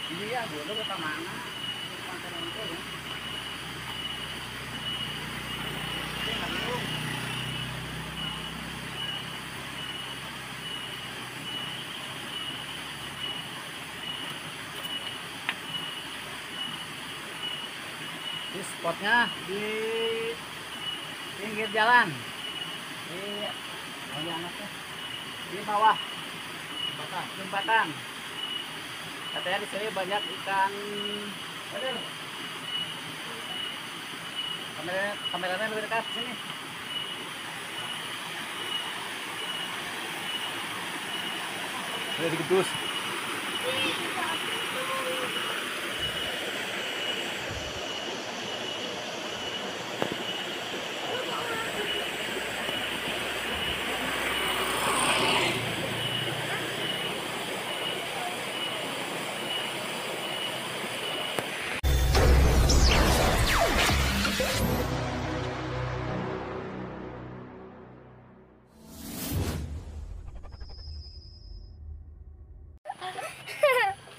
Iya, dulu ke mana? Pantai itu ya. Ini nggak bingung. Di spotnya di pinggir jalan. Di anaknya di bawah jembatan. Katanya di sini banyak ikan. Aduh. Kameranya lebih dekat sini. Udah digedus.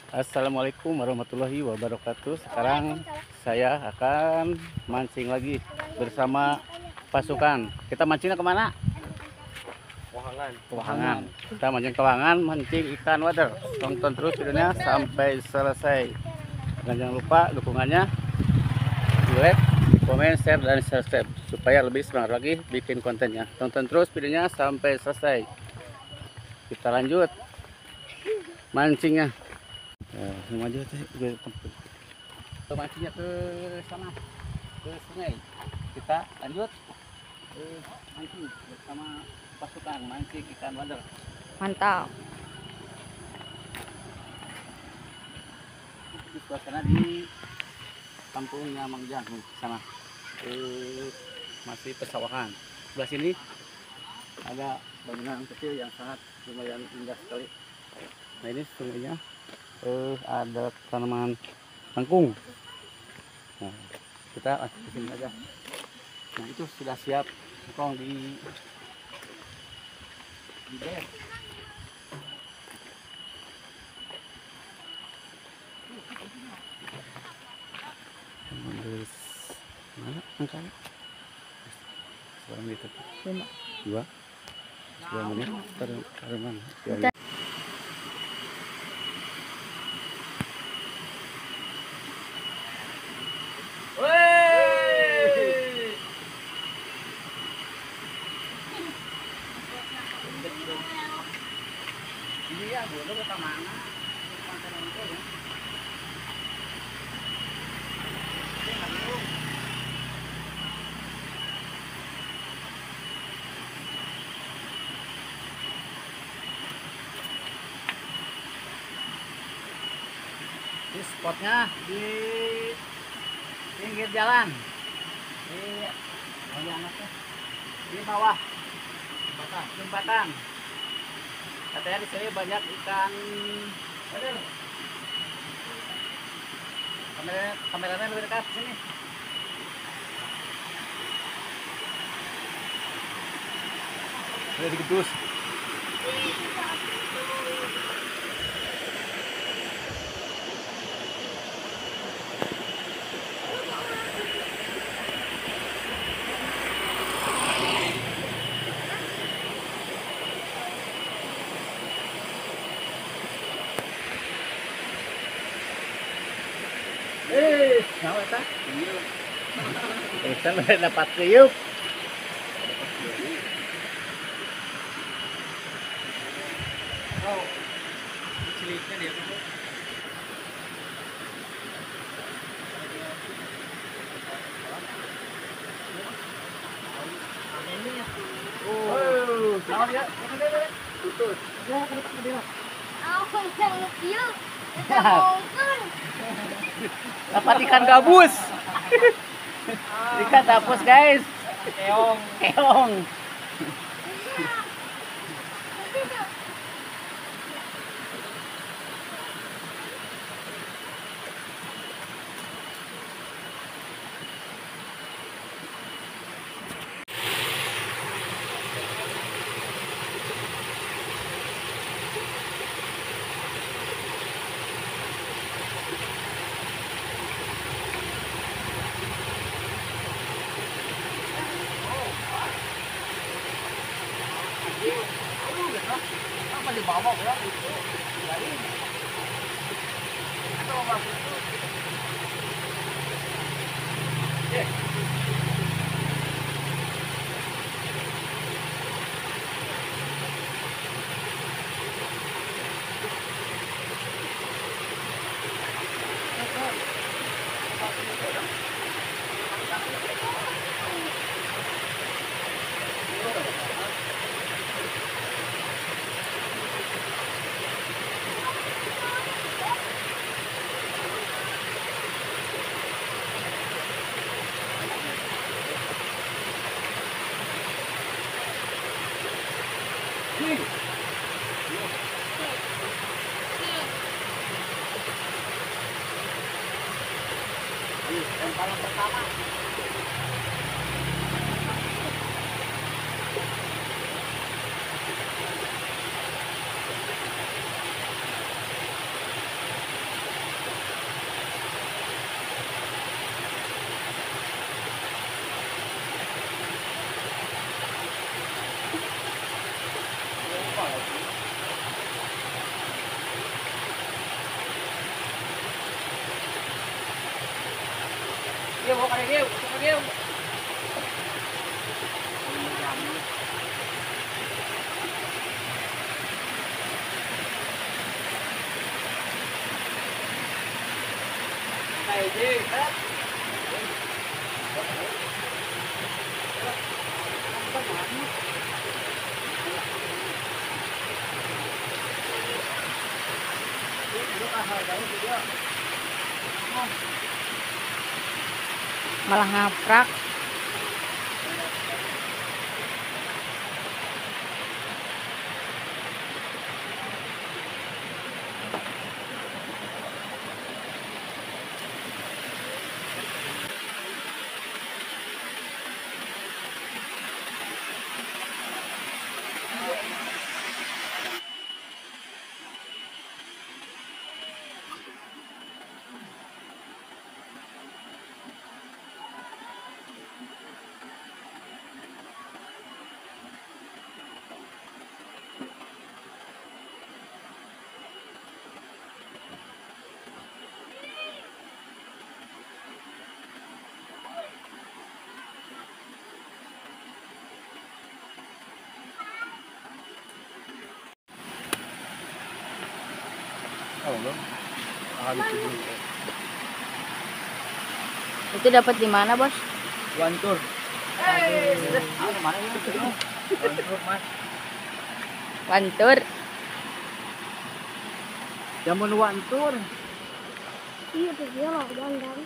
Assalamualaikum warahmatullahi wabarakatuh. Sekarang saya akan mancing lagi bersama pasukan. Kita mancingnya kemana? Wahangan. Kita mancing ke Wahangan, mancing ikan wader. Tonton terus videonya sampai selesai. Dan jangan lupa dukungannya di like, komen, share, dan subscribe supaya lebih semangat lagi bikin kontennya. Tonton terus videonya sampai selesai. Kita lanjut mancingnya. Maju ke mancingnya ke sana, ke sungai. Kita lanjut mancing bersama pasukan mancing ikan wader. Mantap. Ini suasana di kampungnya Mang Jang sana. Masih pesawahan. Sebelah sini ada bangunan kecil yang sangat lumayan indah sekali. Nah ini sungainya. Ada tanaman kangkung. Nah, kita masuk ke sini aja. Nah itu sudah siap kong di bed. Terus mana angkanya? Sekarang itu 2 menit taruh mana? Ya. Iya, dulu ke mana? Pantai itu ya. Ini nggak bingung. Di spotnya di pinggir jalan. Di anaknya di bawah jembatan. Katanya di sini banyak ikan. Aduh. Kameranya lebih dekat sini. Udah digedus. Nawa ta? Ikan udah dapat kriuk. Oh, ciliknya dia tuh. Oh, nawa dia? Tutup. Ya, ke dia. Dapat ikan gabus. Ikan gabus guys. Keong. Lemparan pertama. Yêu không phải yêu, không phải yêu. Này đi, hết. Malah ngaprak. Itu dapat di mana, Bos? Wantur. Wantur, Mas. Wantur. Jamun wantur. Iya, tuh dia loh, jangan.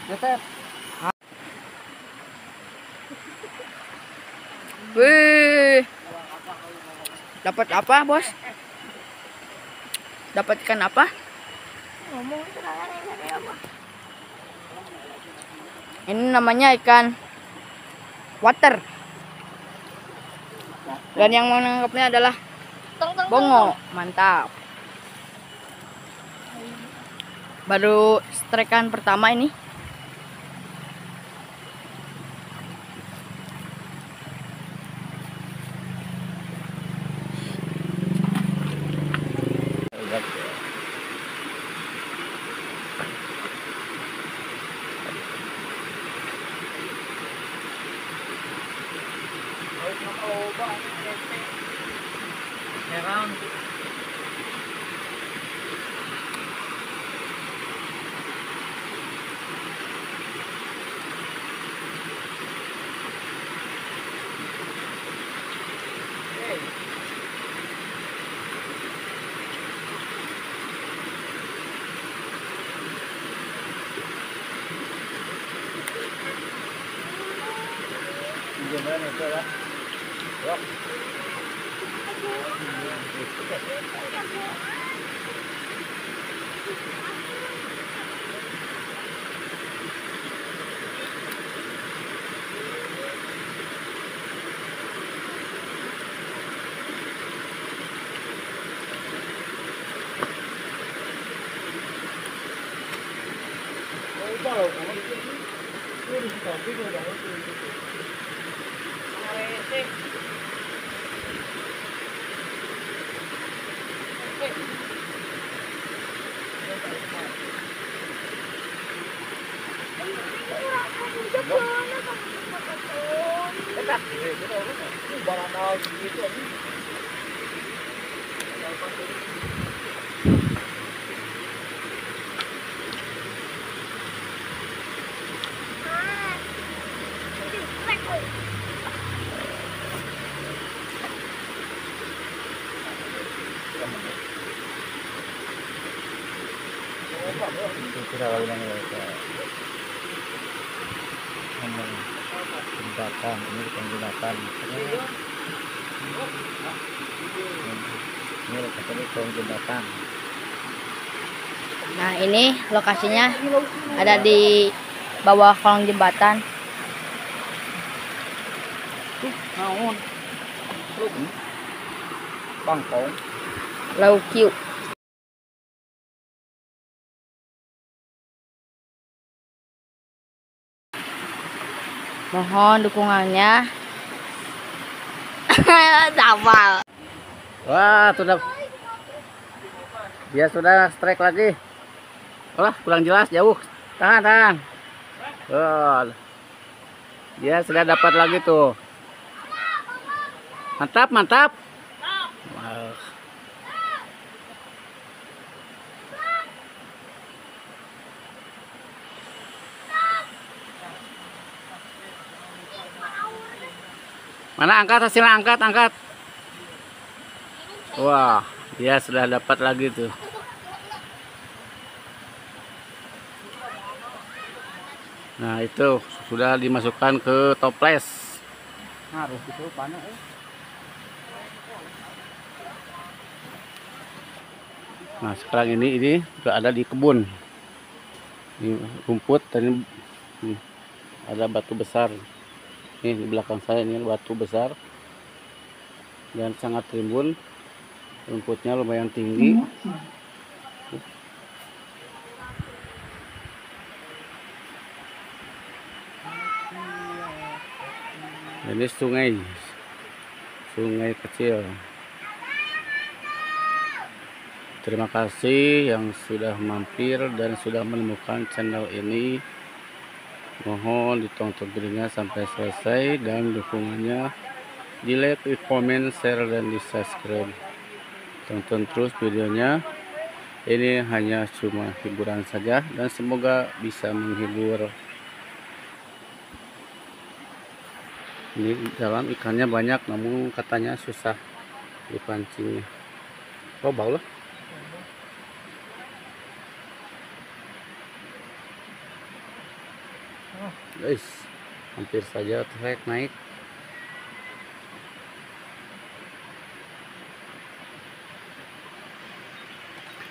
Tetep. Wih. Dapat apa, Bos? Dapat ikan apa? Ngomong sekarang ini apa? Ini namanya ikan water. Dan yang menangkapnya adalah bongo. Mantap. Baru strekan pertama ini. Gimana itu lah? Yuk. Itu kita ulang lagi. Jembatan ini bukan jembatan. Ini bukan jembatan. Nah, ini lokasinya ada di bawah kolong jembatan. Naon? Bangkong. Low Q. Mohon dukungannya. Dapal. Wah, sudah. Dia sudah strike lagi. Wah, kurang jelas jauh. Tahan, tahan. Oh. Dia sudah dapat lagi tuh. Mantap, mantap. Wow. Mana angkat hasilnya, angkat, angkat. Wah, dia sudah dapat lagi tuh. Nah, itu sudah dimasukkan ke toples. Harus itu panas. Nah, sekarang ini juga ada di kebun. Ini rumput dan ini ada batu besar. Ini di belakang saya ini batu besar dan sangat rimbun. Rumputnya lumayan tinggi. Ini sungai kecil. Terima kasih yang sudah mampir dan sudah menemukan channel ini. Mohon ditonton videonya sampai selesai dan dukungannya di like, di komen, share, dan di subscribe. Tonton terus videonya. Ini hanya cuma hiburan saja dan semoga bisa menghibur. Ini dalam ikannya banyak, namun katanya susah dipancingnya. Oh, bau lah. Guys, hampir saja trek naik.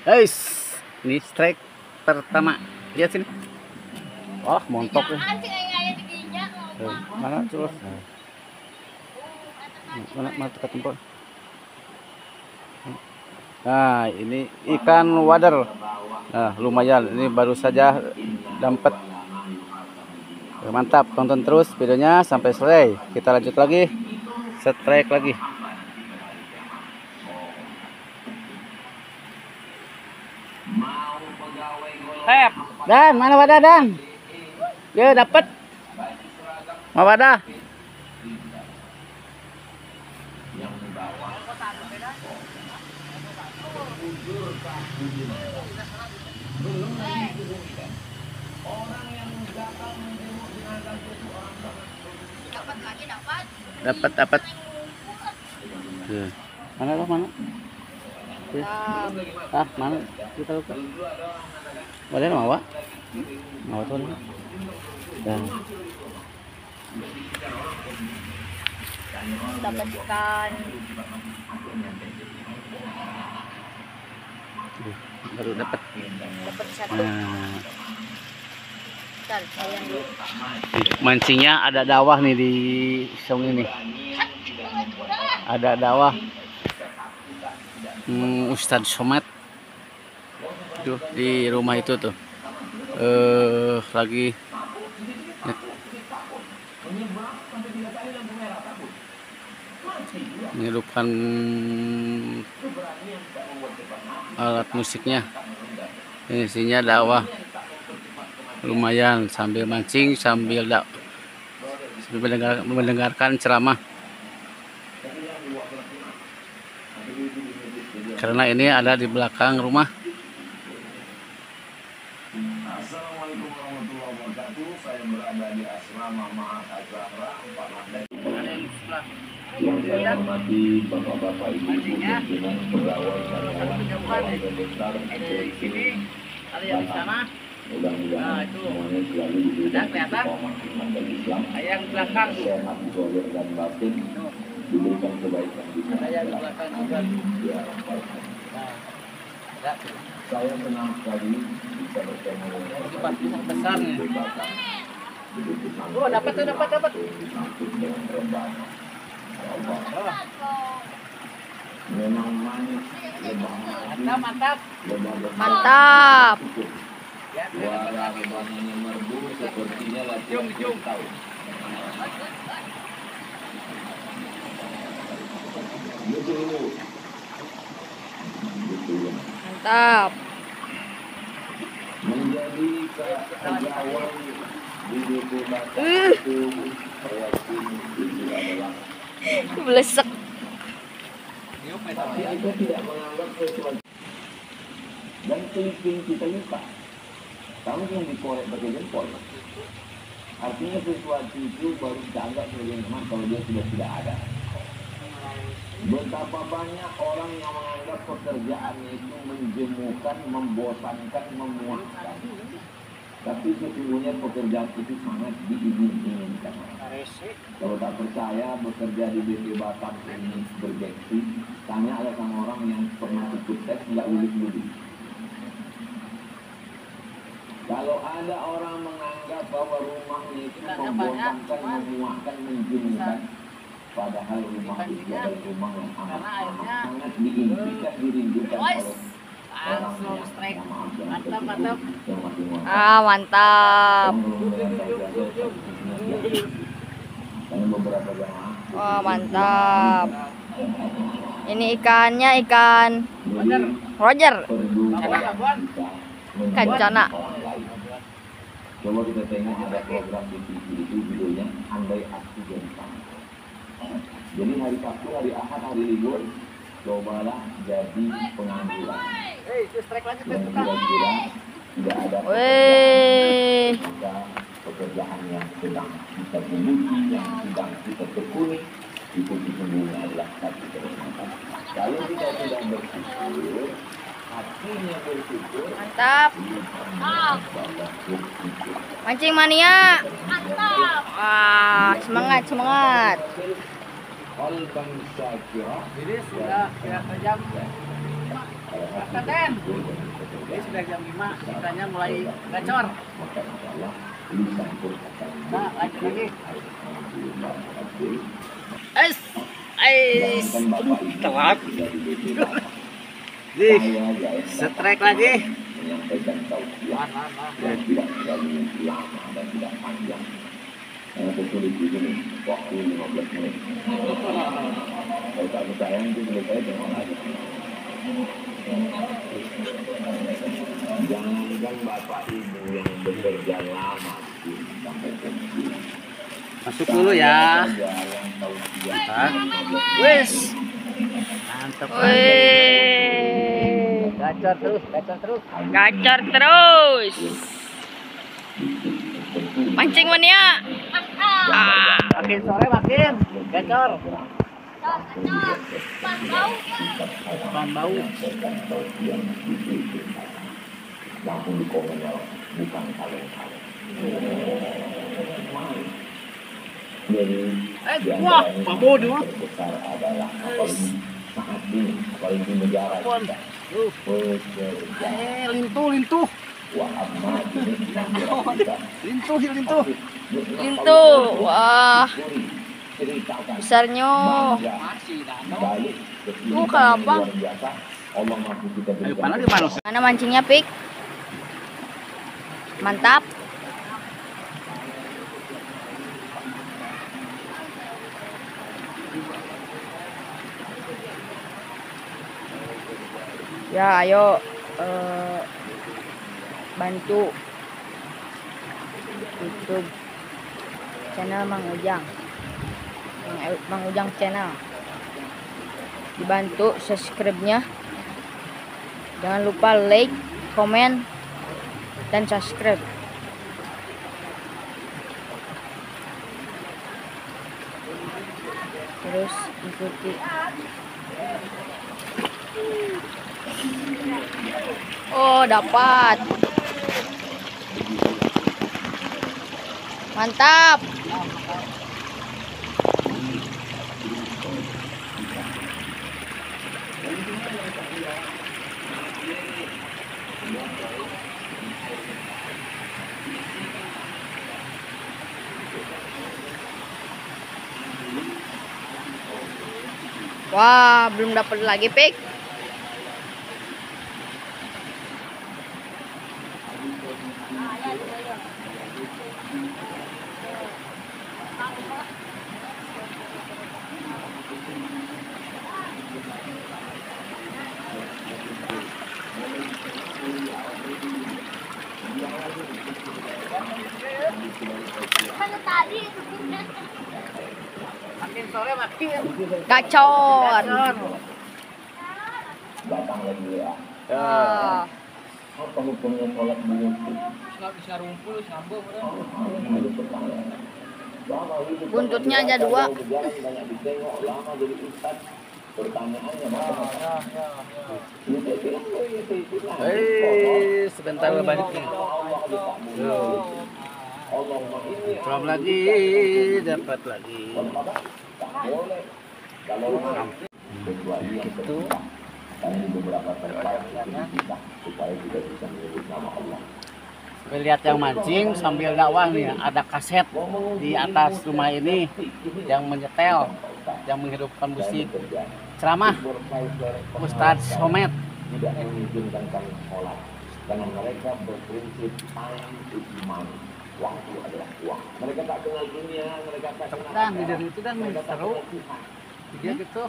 Guys, ini strike pertama. Lihat sini. Wah, montok ya. Mana terus? Mana dekat tempat. Nah, ini ikan wader. Nah, lumayan. Ini baru saja dapat. Mantap, tonton terus videonya sampai selesai. Kita lanjut lagi, strike lagi. Dan mana wadah dan? Ya dapat. Mau wadah? Dapat. Ya. Mana loh, mana? Ya. Ah, mana? Kita lupa. Boleh mau, Wak? Mau tuh. Dan Dapat ikan. baru dapat. Dapat satu. Nah, Bentar, sayang dulu. mancingnya ada dawah nih di sungai ini. Ada dawah. Ustadz Somad tuh di rumah itu tuh lagi menghidupkan alat musiknya. Ini isinya dakwah, lumayan sambil mancing sambil mendengarkan ceramah. Karena ini ada di belakang rumah. Assalamualaikum warahmatullahi wabarakatuh. Saya berada di asrama Mahat Azahra 4 lantai. Yang saya hormati bapak-bapak, ibu-ibu, pimpinan, pegawai, karyawan, keluarga besar, Ada yang di sana. mudah-mudahan semuanya selalu diberikan istiqomah iman dan Islam, Yang belakang. sehat zahir dan batin, diberikan kebaikan di Ada yang di belakang juga. Ya, saya senang sekali bisa bertemu dengan Tempat rumah besarnya. Bapak. Oh, dapat. Sangkut dengan rebana. Ya Allah. Memang manis, lebah manis, Mantap. lebah besar. Mantap. Suara rebananya merdu sepertinya latihan tahu. Gitu. Mantap. Menjadi pegawai di DP Batam itu saya yakin itu adalah, Belesek. tapi kita tidak menganggap sesuatu dan keliping kita lupa. Kamu yang dikorek pakai jempol. Artinya sesuatu itu baru kita anggap sebagai nikmat kalau dia sudah tidak ada. Betapa banyak orang yang menganggap pekerjaan itu menjemukan, membosankan, memuaskan. Tapi sesungguhnya pekerjaan itu sangat diingin-inginkan. Kalau tak percaya bekerja di BP Batam ini bergengsi, tanya ada sama orang yang pernah ikut tes nggak ulik-ulik. Kalau ada orang menganggap bahwa rumahnya itu membosankan, memuaskan, menjemukan, padahal rumah itu adalah rumah yang sangat diimpikan, dirindukan oleh orang yang Mantap. Ah, mantap. Karena beberapa jamaah Wah, mantap. Ini ikannya ikan Roger. perlu Ikan cana. Coba kita tengok ada program di TV itu judulnya Andai Aku Jadi Kamu. Jadi hari Sabtu, hari Ahad, hari libur, cobalah jadi pengangguran. Yang kira-kira tidak ada Weh. maka pekerjaan yang sedang kita geluti, yang sedang kita tekuni, itu sesungguhnya adalah satu kenikmatan. Kalau kita sudah bersyukur, hatinya bersyukur, Mantap. Mancing mania. Wah, semangat. Qalban syakira. Jadi sudah jam 5. Jadi sudah jam 5. Kitanya mulai gacor. Maka insyaallah lisan pun akan Nah, lanjut lagi. Es. Es. Jangankan Bapak Ibu Telat. dari BP Batam. Di Saya Jaya strike lagi. menyampaikan tausiah yang tidak terlalu lama dan tidak panjang. Karena tertulis di sini waktu 15 menit. Kalau tak percaya nanti selesai tengok lagi. Jangan Bapak Ibu yang bekerja lama sampai pensiun. Masuk dulu ya. Yang tausiah Hah? 15 Wes. Mantap. Weh. Gacor terus. Gacor terus. Mancing mania. Ah. Makin sore makin gacor. Pan bau. langsung di komen ya, bukan kaleng-kaleng. Jadi Wah, bambu dulu. terbesar adalah apalagi saat ini, apalagi di negara kita. Bekerja. Lintuh. Wah, amat ini kita. Lintuh. Itu. Wah, Ceritakan besarnya. balik Tuh, kenapa? luar biasa. Allah mampu kita Ayo, berikan. panah di mana? Mana mancingnya, Pik? Mantap. Ya, ayo bantu YouTube. channel Mang Ujang. Mang Ujang channel. Dibantu subscribe-nya. Jangan lupa like, komen, dan subscribe. Terus ikuti. Oh, dapat. Mantap. Wah, belum dapat lagi, Pik. Kan tadi Makin sore makin. Gacor. Datang lagi ya. Oh, Apa hukumnya sholat di masjid? buntutnya aja dua. Banyak ditengok, lama jadi ustaz. Pertanyaannya Sebentar baliknya. Belum lagi, dapat lagi. Itu lihat yang mancing sambil dakwah nih, ada kaset di atas rumah ini yang menyetel, yang menghidupkan musik, ceramah Ustadz Somet. Tidak mengizinkan kami sholat karena mereka berprinsip time is money. Waktu adalah uang. Mereka tak kenal dunia, mereka tak kenal Dan di itu kan mereka tak seru. kenal Tuhan. Dia gitu.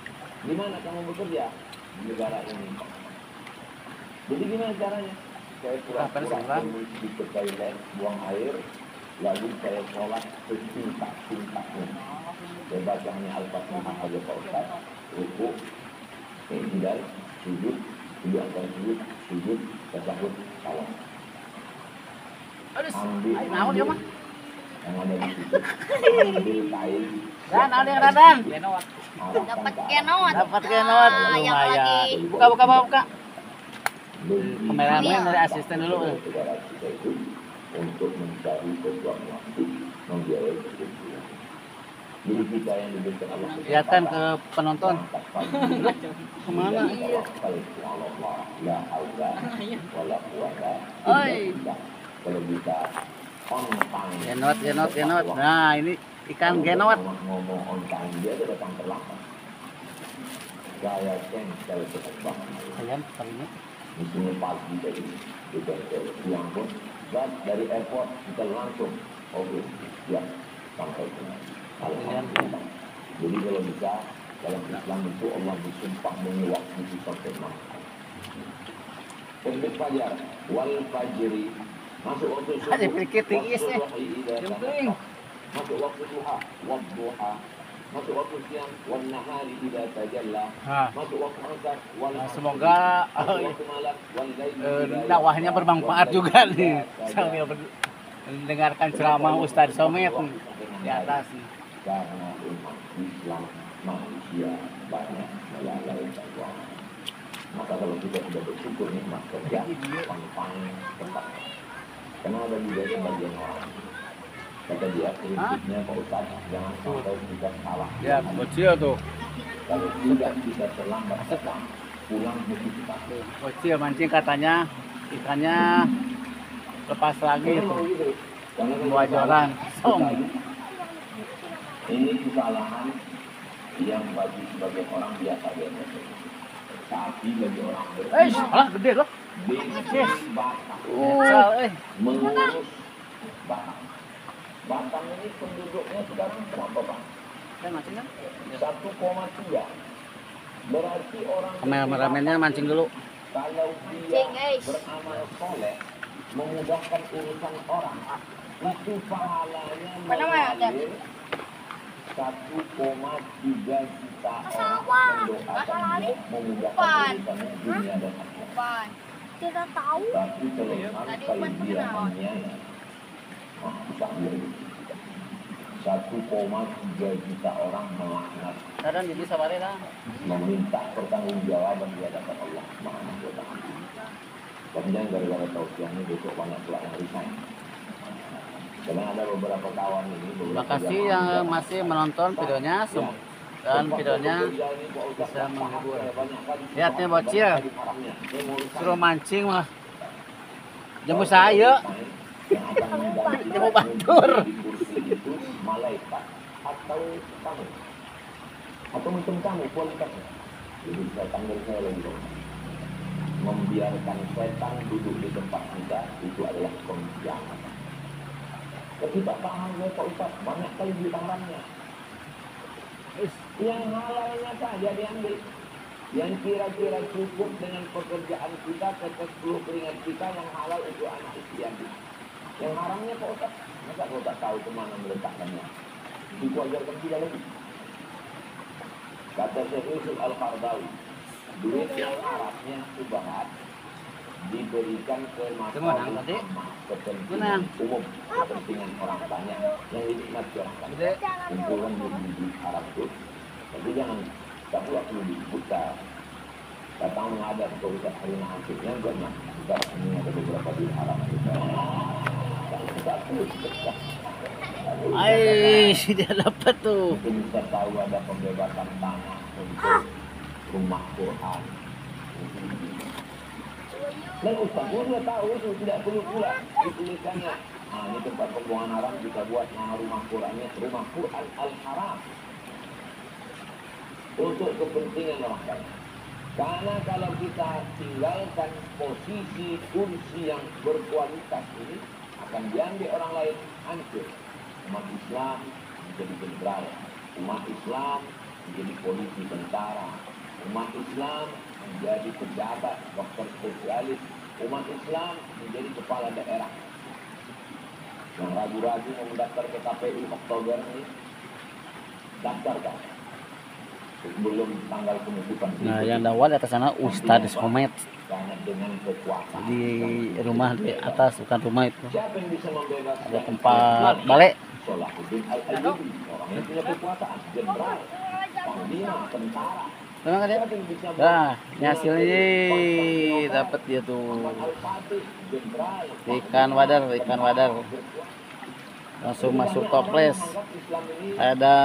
Di mana kamu bekerja? Di negara ini. Jadi gimana caranya? Saya pura-pura pergi ke toilet, buang air, lalu saya sholat secinta-cintanya. Saya bacanya Al-Fatihah aja Pak Ustaz. Ruku, tidak, sujud, akan sujud, tasawuf, salam. Ambil yang ada di situ. Ambil kain. Dan ada yang radan. Dapat kenot. Dapat kenot, Ah, yang lumayan. lagi. Buka. Kameramen dari asisten dulu. Saudara kita itu untuk mencari sesuatu waktu membiayai kehidupan. Jadi kita yang diberikan Allah. Lihatkan ke penonton. Kemana? Iya. Oi. Kalau bisa Genot. Nah, ini ikan genot. ngomong on time dia datang terlambat. Saya cancel penerbangan. Kalian kalinya Misalnya pagi tadi kita siang pun dan dari airport kita langsung ya sampai ke Alhamdulillah. Jadi kalau bisa dalam Islam itu Allah bersumpah demi waktu itu sampai malam. Terbit fajar wal fajri masuk waktu subuh. ada sedikit tinggi sih. Penting. Masuk waktu duha, wadduha. Masuk waktu siang, wan nahari idza tajalla. Masuk waktu asar, wal Semoga waktu malam, wal laili. dakwahnya bermanfaat juga nih sambil mendengarkan ceramah Ustadz Somet di atas nih. Karena umat Islam manusia banyak melalaikan waktu. Maka kalau kita sudah bersyukur nikmat kerja, pang tempat. Karena ada juga sebagian orang kata dia prinsipnya Pak Ustaz jangan sampai kita salah. Ya, kecil tuh. Kalau tidak kita terlambat datang, pulang mesti kita. Kecil mancing katanya ikannya lepas lagi tuh. Dua joran. Ini kesalahan yang bagi sebagai orang biasa tapi bagi orang Salah gede loh. bisnis Batam mengurus Batam. Batam ini penduduknya sekarang berapa Pak? Kan mancing kan? 1,3. Berarti orang Kameramennya mancing dulu. kalau dia beramal soleh memudahkan urusan orang itu pahalanya Apa namanya, Dad? mengalir 1,3 juta Masalah orang apa? mendoakan Masalah dia, ini? memudahkan Bukan. urusannya dunia dan akhirat. Bukan. Tidak tahu. Tapi kalau Tadi sampai Uban dia kenal. menyayang, masa dia 1,3 juta orang melaknat, Kadang jadi sabare lah. meminta pertanggungjawaban di hadapan Allah Subhanahu wa Ta'ala. Kemudian gara-gara tausiah ini besok banyak pula yang resign. Karena ada beberapa kawan ini. Terima kasih yang masih menonton videonya dan videonya bisa menghibur. Lihatnya bocil, suruh mancing mah. Jemput saya, jemput batur. Malaikat atau kamu atau macam kamu kualitasnya. Jadi saya panggil saya lagi. Membiarkan setan duduk di tempat kita itu adalah pembiaran. Kita paham ya Pak Ustaz, banyak kali dilarangnya. Yang halalnya saja diambil. Yang kira-kira cukup dengan pekerjaan kita, ketersuluh keringat kita, yang halal itu anak istri diambil. Yang haramnya Pak Ustaz, masa kau tak tahu kemana meletakkannya? Itu ajarkan kita lagi. Kata Syekh Yusuf Al-Qardawi, duit yang Arabnya subhat diberikan ke masalah kepentingan umum, kepentingan orang banyak yang dinikmati orang banyak. Kumpulan di Arab itu, tapi jangan tak pula perlu dibuka. Datang menghadap ke Ustaz Harina Hansipnya, banyak. Ustaz, ini ada beberapa di Arab kita. Dia dapat tuh. Mungkin bisa tahu ada pembebasan tanah untuk rumah Quran. Dan Ustaz pun sudah tahu itu tidak perlu pula dituliskannya. Nah, ini tempat pembuangan haram kita buat nama rumah Qurannya rumah Quran Al-Haram untuk kepentingan orang banyak. Karena kalau kita tinggalkan posisi kursi yang berkualitas ini akan diambil orang lain, hancur. Umat Islam menjadi jenderal, umat Islam menjadi polisi tentara, umat Islam menjadi pejabat, dokter spesialis, umat Islam menjadi kepala daerah. Yang ragu-ragu mau mendaftar ke KPU Oktober ini, daftarkan sebelum tanggal penutupan. Nah, yang dawat di atas sana Ustadz Komet Karena dengan kekuasaan di rumah di atas, bukan rumah itu. siapa yang bisa membebaskan Ada tempat balik. Salahuddin Al-Ayyubi, orang yang punya kekuasaan, jenderal, panglima, tentara. Memang kan dia? Siapa yang bisa Nah, ini hasilnya dapat dia tuh. Al-Fatih, jenderal, Ikan wadar. Langsung masuk toples. Ada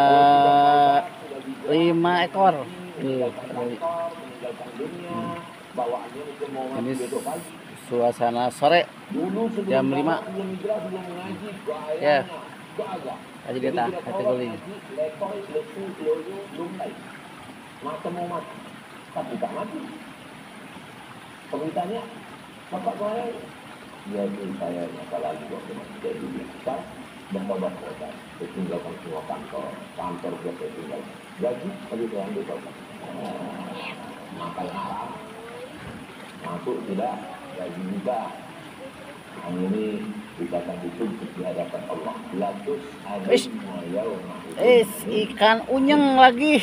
5 ekor. Tuh, meninggalkan dunia, bawaannya itu mau ini besok pagi. suasana sore Dulu sebelum jam 5. belum hijrah, belum mengaji, Ya. gagah. Aja dia tak kategori. Lekoi, lesu, loyo, lumai. Mata mau mati, tapi tak mati. Permintaannya, bapak saya, ya ini saya masalah juga dengan jadi besar, bertobat tobat, tinggalkan semua kantor dia tinggal. Gaji, tadi saya ambil tobat. Makan haram, masuk tidak, gaji juga. Yang ini kita akan dituntut di hadapan Allah. Latus adina yauma. Ikan unyeng lagi,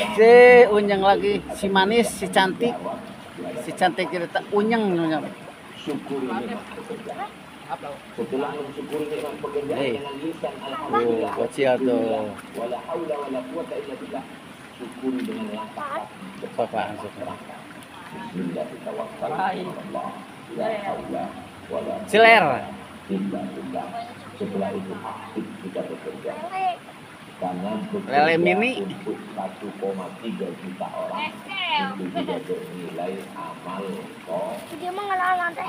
si manis, si cantik cerita unyeng. Syukuri nikmat pekerjaan. Setelah mensyukuri nikmat pekerjaan dengan lisan Oh, alhamdulillah. kecil tuh. Wala haula wala quwata illa billah. Syukuri dengan langkah Bapak berangkat. Bismillah kita Allah. La haula wala Siler. illa billah. Setelah itu aktif kita bekerja. Karena Lele mini. untuk 1,3 juta orang itu juga bernilai amal soleh. Dia mah nggak lantai.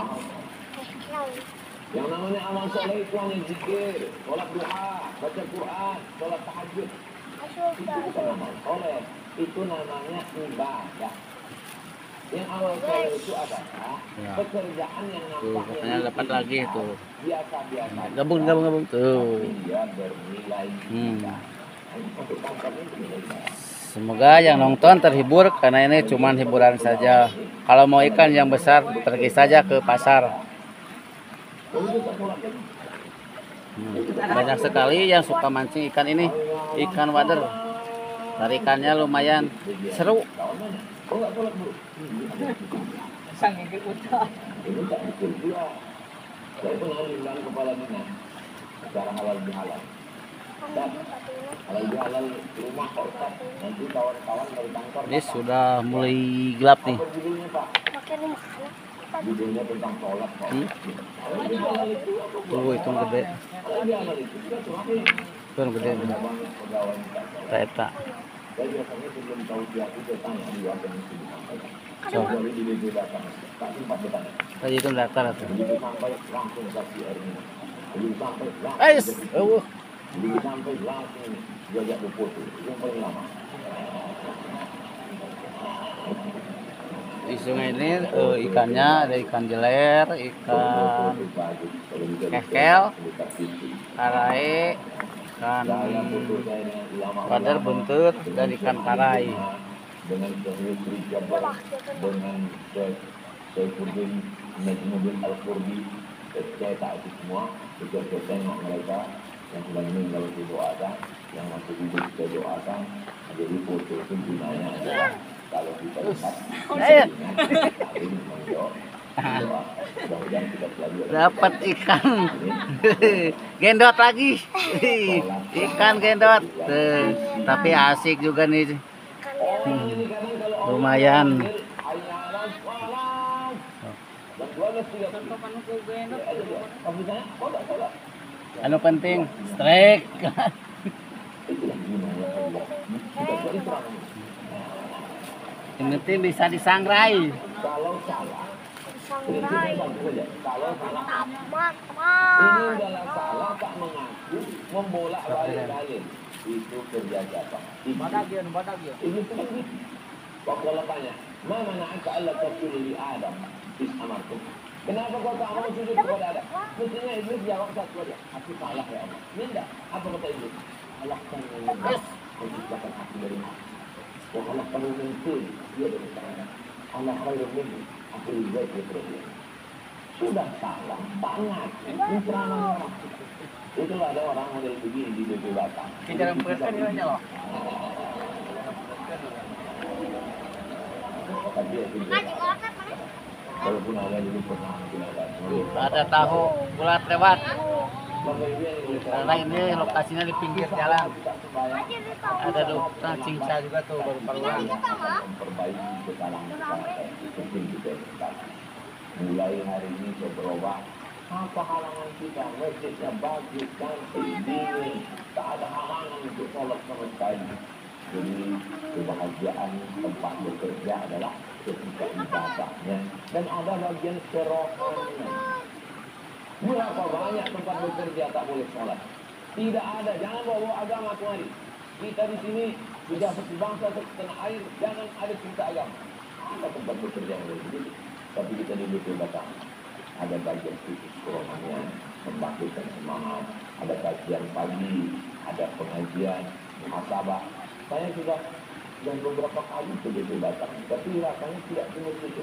Yang namanya amal soleh itu hanya zikir, sholat duha, baca Quran, sholat tahajud. Itu bukan amal soleh, itu namanya ibadah. Yang amal soleh itu adalah Ya. pekerjaan yang Tuh, nampaknya katanya dapat lagi tuh. biasa-biasa. Gabung tuh. Tapi dia bernilai ibadah. Untuk kantor ini bernilai ibadah. Semoga yang nonton terhibur karena ini cuma hiburan saja. Kalau mau ikan yang besar pergi saja ke pasar. Lalu kita sholat lagi. Banyak sekali yang suka mancing ikan ini, ikan wader. Tarikannya lumayan seru. Saya pernah diundang kepala dinas secara halal bihalal. Dan halal bihalal rumah Pak Ustaz. Nanti kawan-kawan dari kantor. Ini sudah mulai gelap nih. Apa judulnya Pak? Makin mahal. Judulnya tentang sholat Pak. Halal bihalal itu apa? Tuh itu gede. Halal bihalal itu juga cuma Itu gede. banyak pegawai minta sholat. Eta. Saya biasanya sebelum tahu siapa saya tanya di warga mesti disampaikan. So. Kecuali di DP datang, tak sempat bertanya. Tadi itu datar tuh. Begitu sampai langsung kasih air minum. Begitu sampai Ais. langsung. Begitu sampai langsung diajak berfoto. Itu yang paling lama. Di sungai ini ikannya ada ikan jeler, ikan kekel, karai, ikan wader buntut, dan ikan karai. Dengan Sri Jabar, dengan Saifuddin Najmuddin Al-Qurdi, saya tak itu semua. Kita tengok mereka yang sudah meninggal itu doakan, yang masih hidup kita doakan. Jadi foto itu gunanya adalah kalau kita lihat, ini menjawab doa. Mudah-mudahan kita selalu Dapat ikan gendot lagi, ikan gendot. Tapi asik juga nih. Lumayan. Anu penting strike. Yang penting bisa disangrai. kalau salah, Sangrai. kalau salah, Tamat, ini adalah salah tak mengaku membolak-balik itu kerja siapa? Ini penting. Waktu Allah tanya, "Ma mana'aka alla tasjuda li Adam?" Amartum. Kenapa kau tak mau sujud kepada Adam? Mestinya Iblis jawab satu aja, aku salah ya Allah. Tidak. Apa kata Iblis? Allah kan menciptakan aku dari mana? Allah kan mungkin dia dari sana. Allah khairun minni. Aku lebih baik daripada dia. Sudah salah, tak ngaku, memperanang. Itulah ada orang model begini di BP Batam. Kita rempeskan dia aja loh. Tapi ya tidak. Walaupun ada dulu pernah mungkin ada. Ada tahu bulat lewat. Karena Karena ini lokasinya di pinggir jalan. Ada dokter cincta juga tuh baru-baruan. memperbaiki kesalahan kita penting juga kita. Mulai hari ini saya berubah. Apa halangan kita? Masjidnya bagus, cantik, dingin. Tak ada halangan untuk sholat sama sekali. Jadi kebahagiaan tempat bekerja adalah ketika ibadahnya dan ada bagian kerohanian. Berapa banyak tempat bekerja tak boleh sholat? Tidak ada. Jangan bawa agama kemari. Kita di sini sudah sebangsa setanah air. Jangan ada cerita agama. Ada tempat bekerja yang boleh begitu. Tapi kita di BP Batam ada bagian khusus kerohanian, membangkitkan semangat. Ada kajian pagi, ada pengajian, muhasabah. Saya sudah dan beberapa kali ke BP Batam, tapi rasanya tidak seperti itu.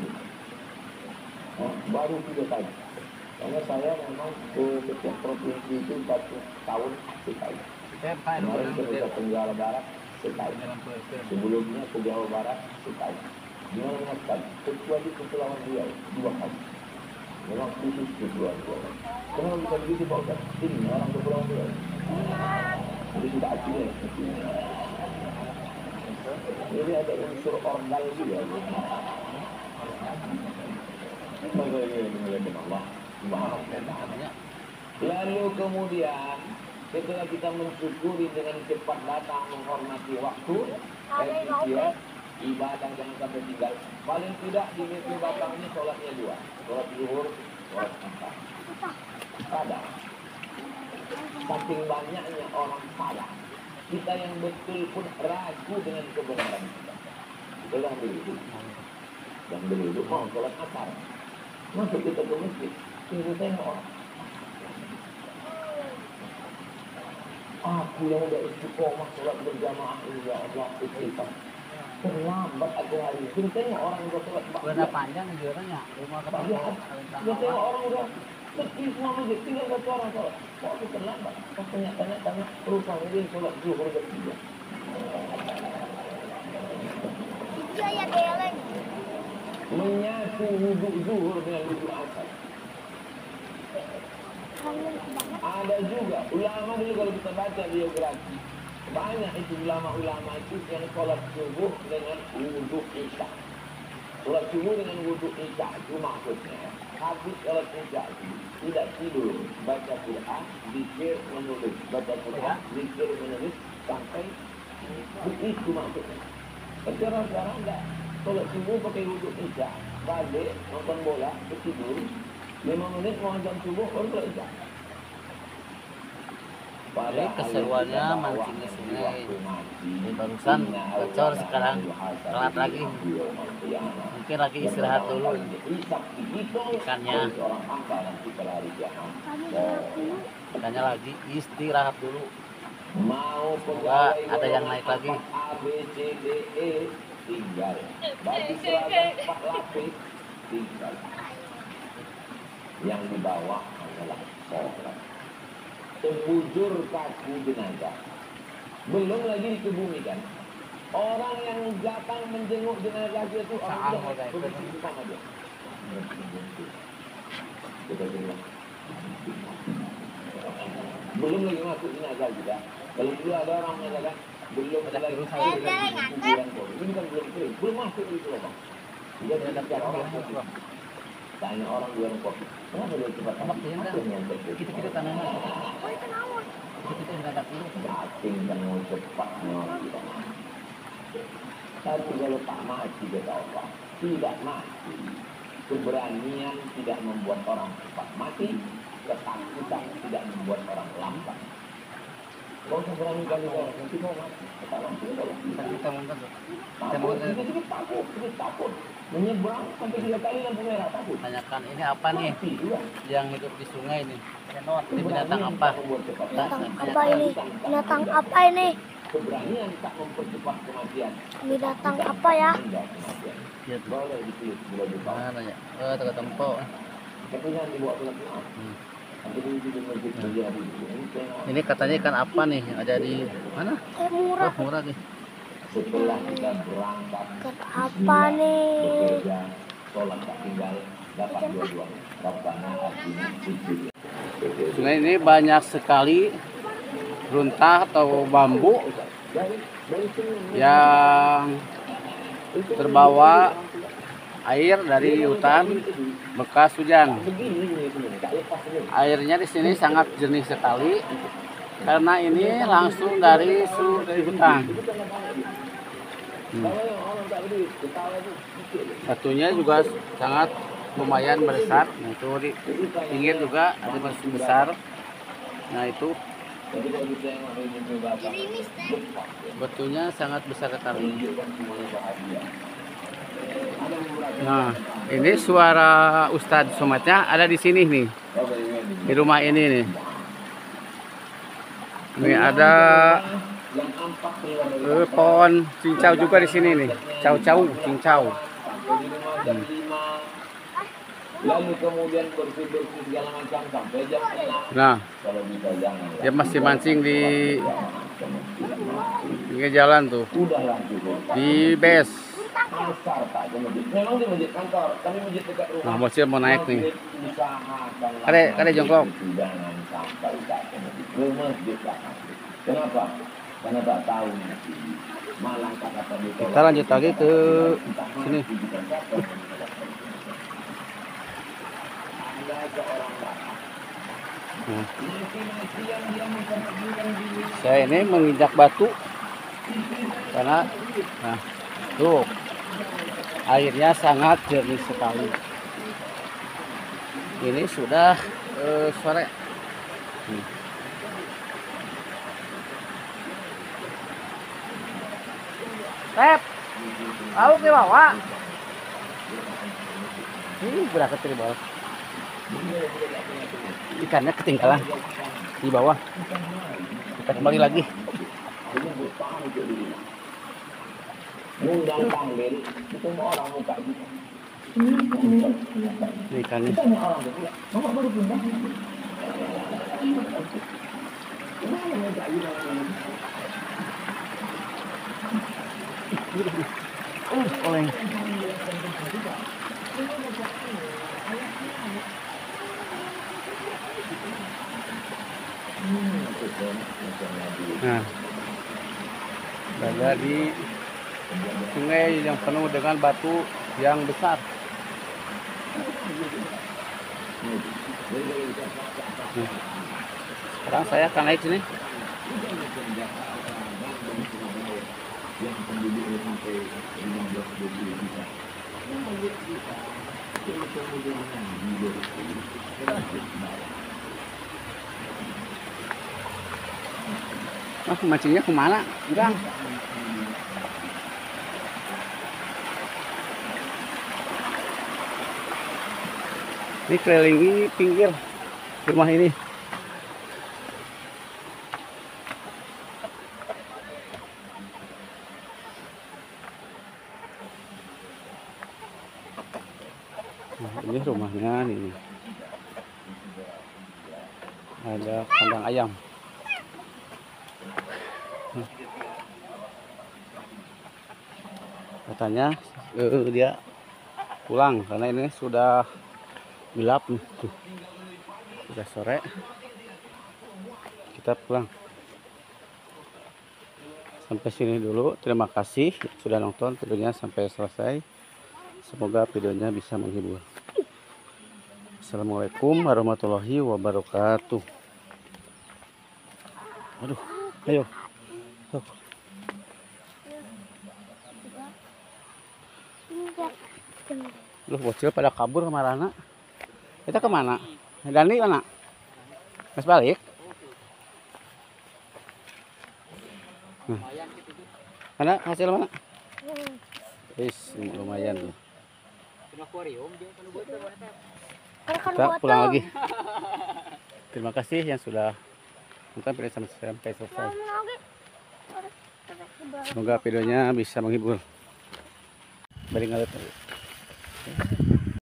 Baru 3 kali. Karena saya memang ke setiap provinsi itu 1 tahun sekali. Kemarin ke Nusa Tenggara Barat sekali. Sebelumnya ke Jawa Barat sekali. Di mana sekali. Kecuali Kepulauan Riau 2 kali. Memang khusus Kepulauan Riau. Kenapa bisa begitu Pak Ustaz? Ini orang Kepulauan Riau. Jadi sudah akhirnya. Jadi ada unsur ordal juga. Lalu kemudian setelah kita mensyukuri dengan cepat datang menghormati waktu, efisien, ibadah jangan sampai tinggal. Paling tidak di BP Batam ini sholatnya 2, sholat zuhur, sholat asar. Sadar. Saking banyaknya orang salah, kita yang betul pun ragu dengan kebenaran kita. Itulah dulu. Dan dulu mau sholat asar. Masuk kita ke masjid, tinggal tengok orang. Aku yang udah istiqomah sholat berjamaah ini ya Allah istiqomah. Terlambat aku hari ini. Tengok orang udah sholat. Udah panjang juaranya. Dia tengok orang udah Sepi semua masjid, tinggal satu orang sholat. Kok aku terlambat? Pas tanya-tanya, rupanya dia sholat zuhur jam 3. Iya ya geleng. Menyatu wudhu zuhur dengan wudhu asar. Ada juga ulama dulu kalau kita baca biografi, banyak itu ulama-ulama itu yang sholat subuh dengan wudhu isya. Sholat subuh dengan wudhu isya itu maksudnya habis sholat isya tidak tidur, baca Quran, zikir menulis, baca Quran, zikir menulis sampai itu maksudnya. Tapi orang-orang enggak, sholat subuh pakai wudhu isya, balik nonton bola, tidur 5 menit mau azan subuh baru sholat isya. Jadi keseruannya mancing di sungai. Ini barusan bocor, sekarang telat lagi. Mungkin lagi istirahat dulu ikannya. Ikannya lagi istirahat dulu. Semoga ada yang naik lagi. Tinggal. Bagi seragam 4 lapis tinggal. Yang di bawah adalah sholat. Sebujur kaku jenazah. Belum lagi dikebumikan. Orang yang datang menjenguk jenazah itu orang begitu sama dia. Belum lagi masuk jenazah juga. Kalau dulu ada orang mengatakan belum lagi kuburan kau. Ini kan belum kering, belum masuk itu loh bang. Dia tidak orang. Tanya orang di warung kopi, kenapa dia cepat amat? Kita tanahnya. Kita hendak dulu. Cacing kan mau cepatnya kita. Tapi kalau tak mati kata Allah, tidak mati. Keberanian tidak membuat orang cepat mati, ketakutan tidak membuat orang lambat. Kau berani kali kau nanti kau mati. Kita takut. Menyeberang sampai 3 kali lampu merah takut. Tanyakan ini apa nih yang hidup di sungai ini? Ini binatang apa? Binatang apa ini? Binatang apa ini? Keberanian tak mempercepat kematian. Binatang apa ya? Ya, Boleh dipilih bila dibawa. mana ya? Tengah tempo. Tapi jangan dibawa pulang. Ini katanya ikan apa nih yang ada di mana? Murah. Oh, murah nih. Setelah kita berangkat Ikan apa nih? bekerja, sholat tak tinggal, dapat dua-duanya. Rabbana atina fid dunya. Sungai ini banyak sekali runtah atau bambu yang terbawa air dari hutan bekas hujan. Airnya di sini sangat jernih sekali karena ini langsung dari hutan. Batunya juga sangat lumayan besar. Nah, itu di pinggir juga ada masih besar. Nah, itu batunya sangat besar sekali. Nah, ini suara Ustadz Somatnya ada di sini nih, di rumah ini nih. Ini ada pohon cincau juga di sini nih, cincau. Lalu kemudian bersih-bersih segala macam sampai jam 6. Nah, Kalau bisa jangan. dia masih mancing di pinggir jalan tuh, Udahlah cukup. di base. Pasar tak ada masjid. Memang di masjid kantor, tapi masjid dekat rumah. Nah, bosnya mau naik nih. Usahakan Kade jongkok. Jangan sampai tak ada masjid. Masjid tak ada. Kenapa? Karena tak tahu nanti. Malang tak kata ditolak. Kita lanjut lagi ke sini. Ada aja orang datang. Nah, Nasi yang dia memperhatikan diri. saya ini menginjak batu karena, nah, tuh airnya sangat jernih sekali. Ini sudah sore. Pep, tahu ke bawah? Ini berangkat dari bawah. Ikannya ketinggalan di bawah. Kita kembali lagi. Ngundang panggil, itu orang muka gitu. Ini ikannya. Oleng. Nah, berada di sungai yang penuh dengan batu yang besar. Nah, sekarang saya akan naik sini. Nah, mancingnya kemana? Enggak. Ini kelilingi pinggir rumah ini. Nah, ini rumahnya ini. Ada kandang ayam. Katanya dia pulang karena ini sudah gelap nih, tuh. Sudah sore. Kita pulang. Sampai sini dulu. Terima kasih sudah nonton videonya sampai selesai. Semoga videonya bisa menghibur. Assalamualaikum warahmatullahi wabarakatuh. Aduh, ayo. Lu bocil pada kabur kemana? Kita kemana? Dani mana? Mas balik? Nah. Mana hasil mana? Lumayan tuh. Kita pulang lagi. Terima kasih yang sudah nonton video sampai selesai. Semoga videonya bisa menghibur. Balik ngalit.